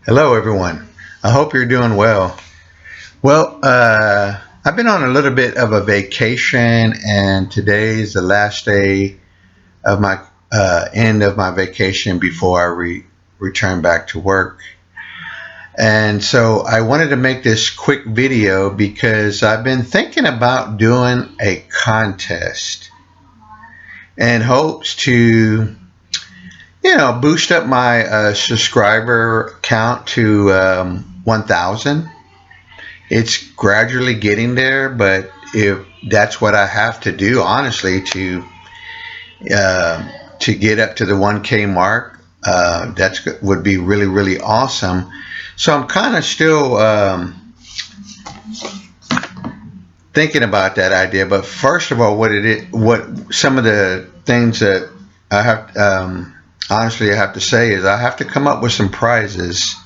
Hello, everyone. I hope you're doing well. I've been on a little bit of a vacation, and today's the last day of my end of my vacation before I return back to work. And so I wanted to make this quick video because I've been thinking about doing a contest in hopes to, boost up my subscriber count to 1,000. It's gradually getting there, but if that's what I have to do, honestly, to get up to the 1K mark, that would be really, really awesome. So I'm kind of still thinking about that idea. But first of all, what some of the things that I have, honestly, I have to say is I have to come up with some prizes.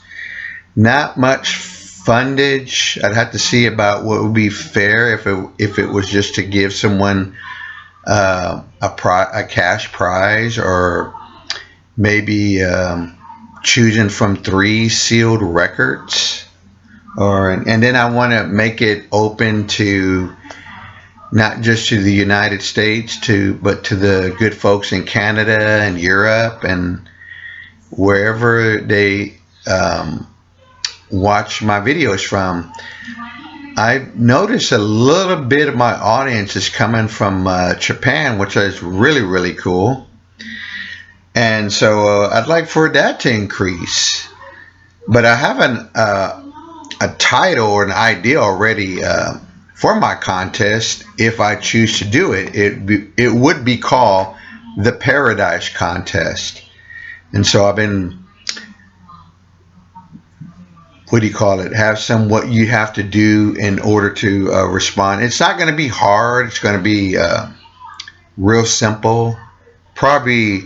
Not much fundage. I'd have to see about what would be fair if it was just to give someone a cash prize, or maybe choosing from 3 sealed records, and then I want to make it open to not just to the United States, but to the good folks in Canada and Europe and wherever they watch my videos from. I've noticed a little bit of my audience is coming from Japan, which is really, really cool. And so I'd like for that to increase. But I have a title or an idea already for my contest. If I choose to do it, it would be called the Paradise Contest. And so I've been, what do you call it, have some what you have to do in order to respond. It's not going to be hard. It's going to be real simple, probably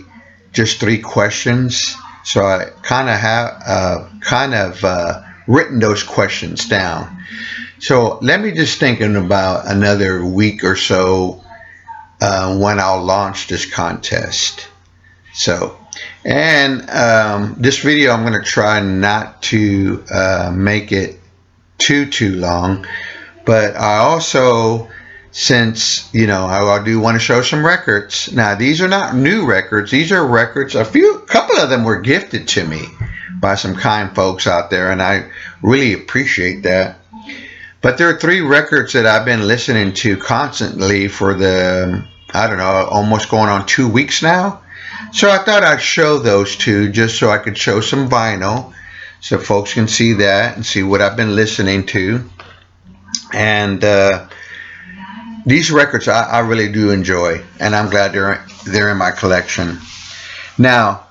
just 3 questions. So I kind of have written those questions down. So let me just thinking about another week or so when I'll launch this contest. So, and this video, I'm going to try not to make it too long, but I also, since I do want to show some records. Now, these are not new records. These are records. Couple of them were gifted to me by some kind folks out there, and I really appreciate that. But there are 3 records that I've been listening to constantly for I don't know, almost going on 2 weeks now. So I thought I'd show those 2 just so I could show some vinyl so folks can see that and see what I've been listening to. And these records I really do enjoy, and I'm glad they're in my collection. Now,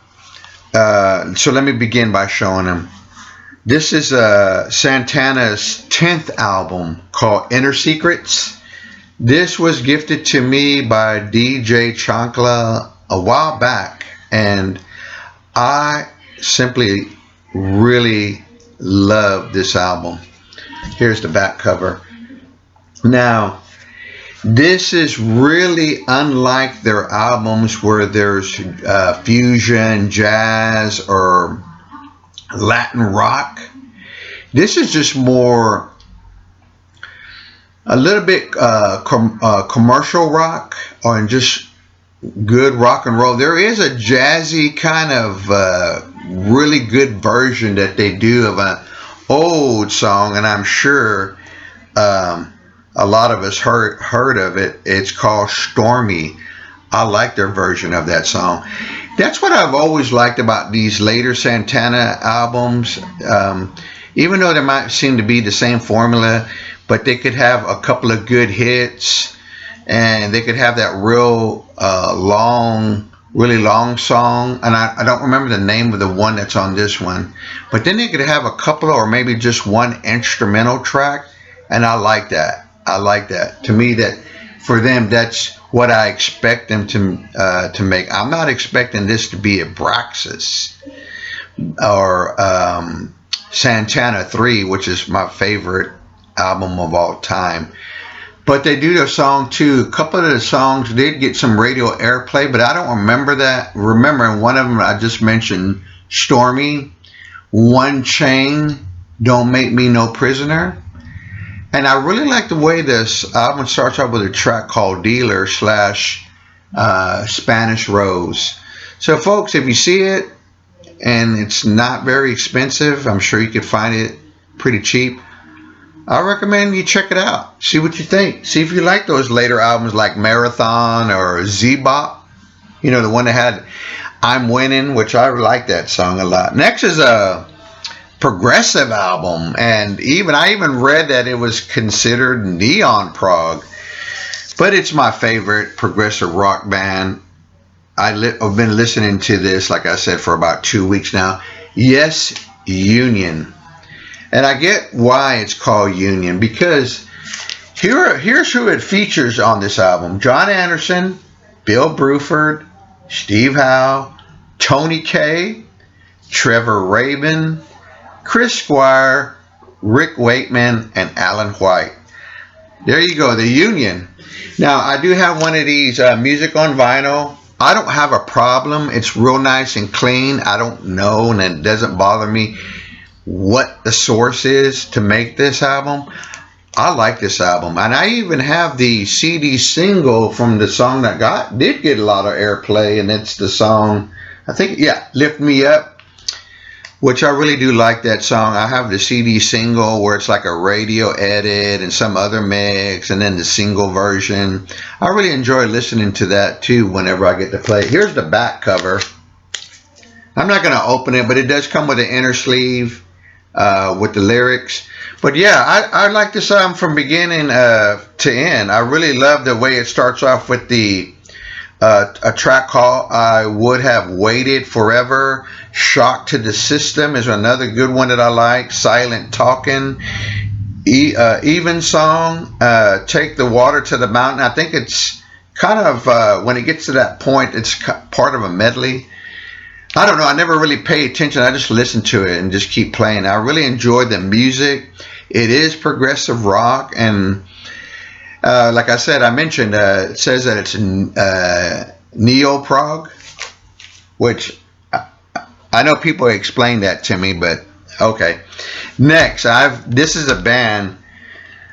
so let me begin by showing them. This is Santana's 10th album called Inner Secrets. This was gifted to me by DJ Chancla a while back, and I simply really love this album. Here's the back cover. Now, this is really unlike their albums where there's fusion, jazz, or Latin rock. This is just more a little bit commercial rock, or just good rock and roll. There is a jazzy kind of really good version that they do of an old song, and I'm sure a lot of us heard of it. It's called Stormy. I like their version of that song. That's what I've always liked about these later Santana albums. Even though there might seem to be the same formula, but they could have a couple of good hits, and they could have that real really long song. And I don't remember the name of the one that's on this one, but then they could have a couple, or maybe just one instrumental track, and I like that. To me, that for them, that's what I expect them to make. I'm not expecting this to be a Braxis or Santana 3, which is my favorite album of all time. But they do their song too. A couple of the songs did get some radio airplay, but I don't remember that. Remember, one of them I just mentioned, Stormy, One Chain, Don't Make Me No Prisoner. And I really like the way this album starts off with a track called Dealer slash Spanish Rose. So folks, if you see it and it's not very expensive, I'm sure you could find it pretty cheap. I recommend you check it out. See what you think. See if you like those later albums like Marathon or Z-Bop. You know, the one that had I'm Winning, which I like that song a lot. Next is a progressive album, and I even read that it was considered neon prog, but it's my favorite progressive rock band. I've been listening to this, like I said, for about 2 weeks now. Yes, Union. And I get why it's called Union, because here's who it features on this album: John Anderson, Bill Bruford, Steve Howe, Tony Kaye, Trevor Rabin, Chris Squire, Rick Wakeman, and Alan White. There you go, the Union. Now, I do have one of these music on vinyl. I don't have a problem. It's real nice and clean. I don't know, and it doesn't bother me what the source is to make this album. I like this album, and I even have the CD single from the song that did get a lot of airplay, and it's the song, I think, yeah, Lift Me Up, which I really do like that song. I have the CD single where it's like a radio edit and some other mix, and then the single version. I really enjoy listening to that too whenever I get to play it. Here's the back cover. I'm not going to open it, but it does come with an inner sleeve with the lyrics. But yeah, I like this album from beginning to end. I really love the way it starts off with a track called I Would Have Waited Forever. Shock to the System is another good one that I like. Silent Talking. Even Song. Take the Water to the Mountain. I think it's kind of, when it gets to that point, it's part of a medley. I don't know. I never really pay attention. I just listen to it and just keep playing. I really enjoy the music. It is progressive rock, and like I said, I mentioned, it says that it's neo-prog, which I know people explain that to me, but okay. Next, this is a band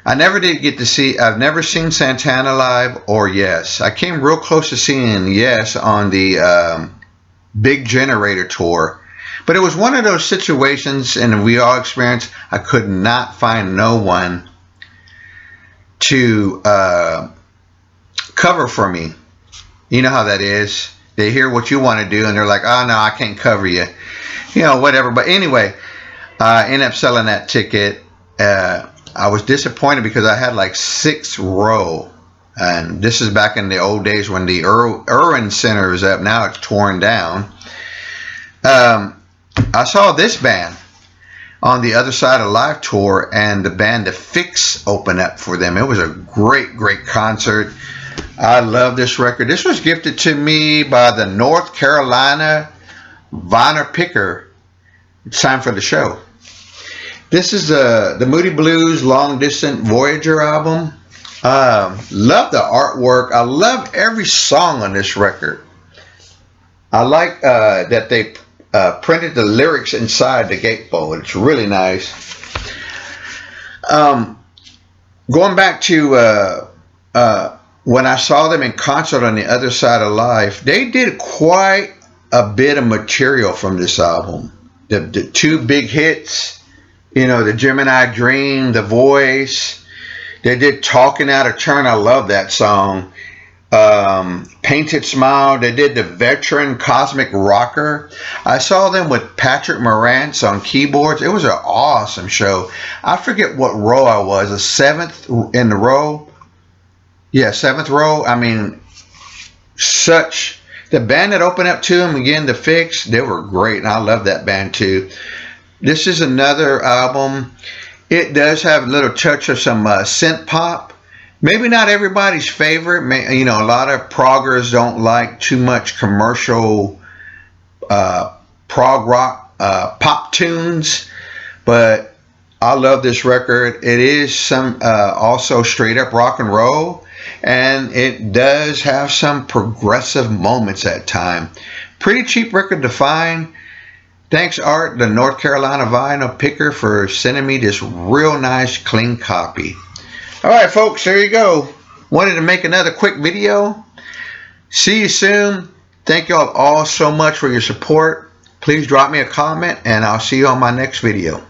I never did get to see. I've never seen Santana live or Yes. I came real close to seeing Yes on the Big Generator tour. But it was one of those situations, and we all experienced, I could not find no one to cover for me. You know how that is. They hear what you want to do, and they're like, oh, no, I can't cover you. You know, whatever. But anyway, I ended up selling that ticket. I was disappointed because I had like 6th row. And this is back in the old days when the Irwin Center was up. Now it's torn down. I saw this band on the Other Side of Life tour, and the band The Fix opened up for them. It was a great, great concert. I love this record. This was gifted to me by the North Carolina Vinyl Picker. It's time for the show. This is the Moody Blues Long Distant Voyager album. Love the artwork. I love every song on this record. I like that they printed the lyrics inside the gatefold. It's really nice. Going back to when I saw them in concert on the Other Side of Life, they did quite a bit of material from this album. The 2 big hits, you know, the Gemini Dream, The Voice. They did Talking Out of Turn. I love that song. Painted Smile. They did the Veteran Cosmic Rocker. I saw them with Patrick Morantz on keyboards. It was an awesome show. I forget what row I was. The 7th in the row. Yeah, 7th row. I mean, the band that opened up to them again, The Fix, they were great, and I love that band too. This is another album. It does have a little touch of some synth pop. Maybe not everybody's favorite. You know, a lot of proggers don't like too much commercial prog rock pop tunes, but I love this record. It is some also straight up rock and roll, and it does have some progressive moments at time. Pretty cheap record to find. Thanks, Art, the North Carolina vinyl picker, for sending me this real nice, clean copy. All right, folks, there you go. Wanted to make another quick video. See you soon. Thank you all so much for your support. Please drop me a comment, and I'll see you on my next video.